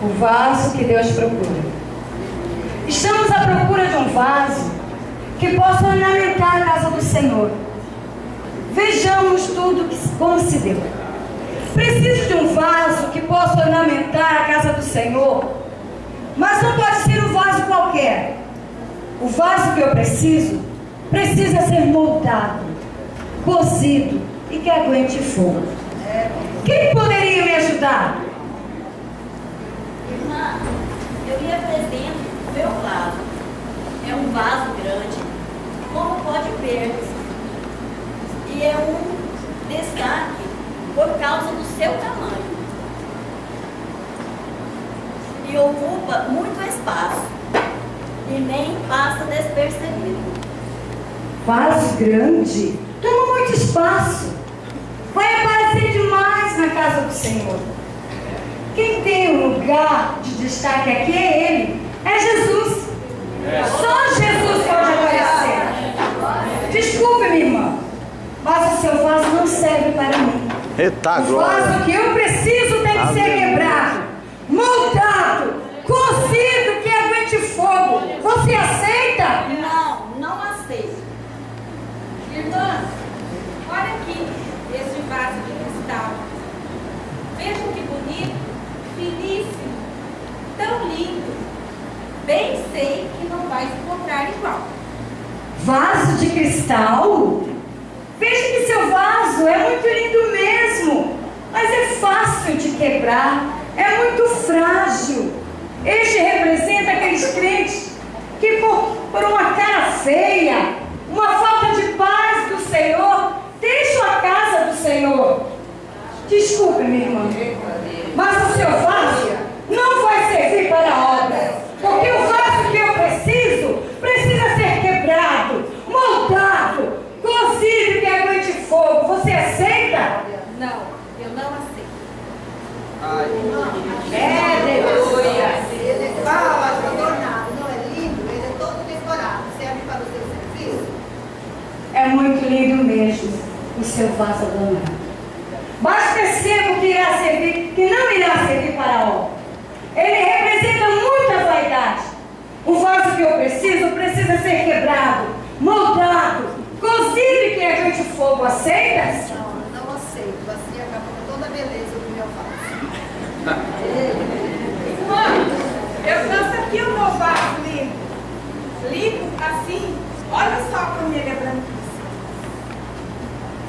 O vaso que Deus procura. Estamos à procura de um vaso que possa ornamentar a casa do Senhor. Vejamos tudo como se deu. Preciso de um vaso que possa ornamentar a casa do Senhor, mas não pode ser um vaso qualquer. O vaso que eu preciso precisa ser moldado, cozido e que aguente fogo. Quem poderia me ajudar? Irmã, eu lhe apresento o meu vaso. É um vaso grande, como pode ver, e é um destaque por causa do seu tamanho. E ocupa muito espaço e nem passa despercebido. Vaso grande? Toma muito espaço. Vai aparecer demais na casa do Senhor. Quem tem um lugar de destaque aqui é Ele. É Jesus. Só Jesus pode aparecer. Desculpe, minha irmã, mas o seu vaso não serve para mim. Eita, o glória. vaso que eu preciso tem que ser quebrado, moldado, cozido, que aguente fogo. Você aceita? Não, não aceito. Irmã, olha aqui este vaso de cristal. Vejam que bonito, finíssimo, tão lindo. Bem sei que não vai encontrar igual. Vaso de cristal? Veja que seu vaso é muito lindo mesmo, mas é fácil de quebrar, é muito frágil. Este representa aqueles crentes que por uma cara feia, uma falta de paz do Senhor, deixam a casa do Senhor. Desculpe, minha irmã, mas o seu vaso não vai servir para a obra, porque o vaso que eu preciso precisa ser quebrado, moldado, cozido, que aguente fogo. Você aceita? Não, eu não aceito. Ele é adornado, não é lindo, ele é todo decorado. Serve para o seu serviço? É muito lindo mesmo o seu vaso adornado. Mas percebo que irá servir, que não irá servir para a obra. Ele representa muita vaidade. O vaso que eu preciso precisa ser quebrado, moldado, cozido e que aguente fogo. Aceitas? Não aceito. Assim acaba com toda a beleza do meu vaso. Irmã, eu trouxe aqui o meu vaso limpo. Limpo assim, olha só como ele é branquíssimo.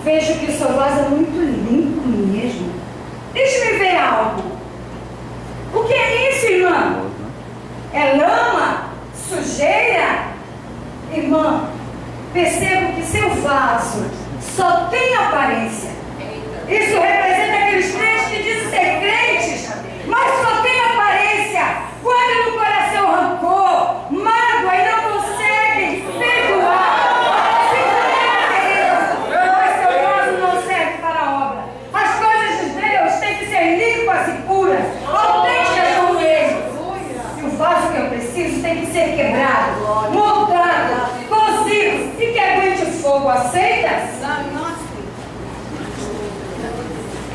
Vejo que o seu vaso é muito limpo mesmo. Deixe-me ver algo. O que é isso, irmã? É lama? Sujeira? Irmã, percebo que seu vaso só tem aparência. Isso representa aqueles crentes que dizem ser crentes, mas só tem aparência. Guardam no coração rancor, mágoa e não conseguem perdoar. Mas seu vaso não serve para a obra. As coisas de Deus têm que ser limpas e puras, autênticas como Ele. E o vaso que eu preciso tem que ser quebrado, moldado, cozido e que aguente fogo. Aceitas? Não aceito.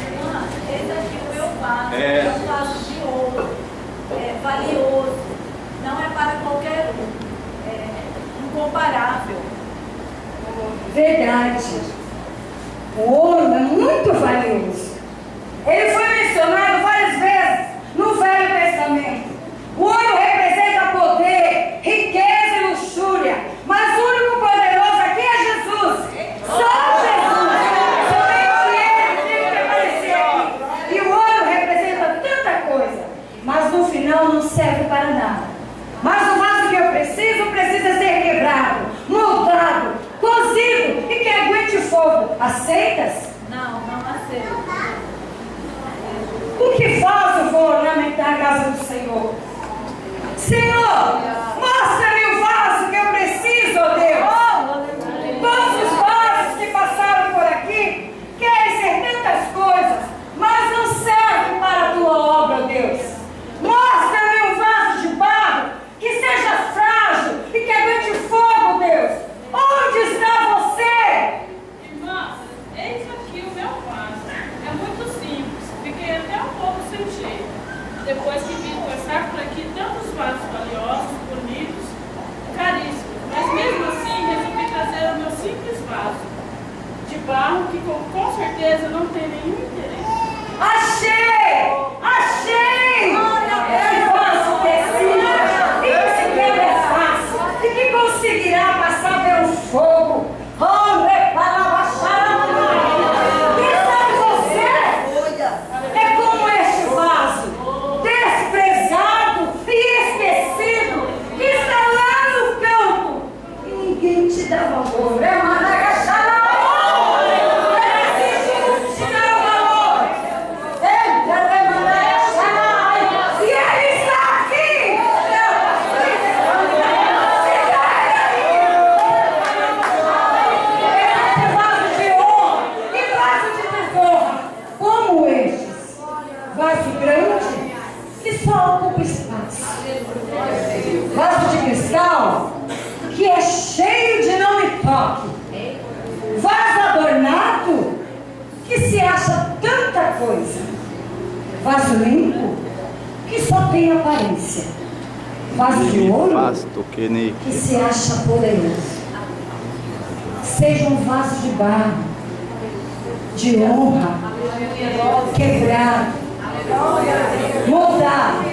Irmã, esse aqui é o meu vaso. É um vaso de ouro. É valioso. Não é para qualquer um. É incomparável. Verdade. O ouro é muito valioso. Ele foi mencionado várias vezes no Velho Testamento. O ouro representa poder, riqueza e luxúria. Mas o único poderoso aqui é Jesus. Só Jesus. Somente Ele tem que aparecer aqui. E o ouro representa tanta coisa, mas no final não serve para nada. Mas o vaso que eu preciso precisa ser quebrado, moldado, cozido e que aguente fogo. Aceitas? Não, não aceito. Com que vaso vou ornamentar a casa do Senhor? Senhor, mostra-me o vaso que eu preciso, ó Deus. Todos os vasos que passaram por aqui querem ser tantas coisas, mas não servem para a tua obra, ó Deus. Mostra-me um vaso de barro que seja frágil e que aguente fogo, Deus. Onde está você? Irmã, eis aqui o meu vaso. É muito simples. depois que vim passar por aqui tantos vasos valiosos, bonitos, caríssimos. Mas mesmo assim, resolvi trazer o meu simples vaso de barro que com certeza não tem nenhum interesse. Achei! Achei! É vaso tecido, e que se quebra é fácil, e que conseguirá passar pelo fogo. Quem sabe você? É como este vaso, desprezado e esquecido, que está lá no campo e ninguém te dá valor. É Madagascar! Vaso grande que só ocupa espaço. Vaso de cristal que é cheio de não me toque. Vaso adornado que se acha tanta coisa. Vaso limpo que só tem aparência. Vaso de ouro que se acha poderoso. Seja um vaso de barro, de honra, quebrado, moldado,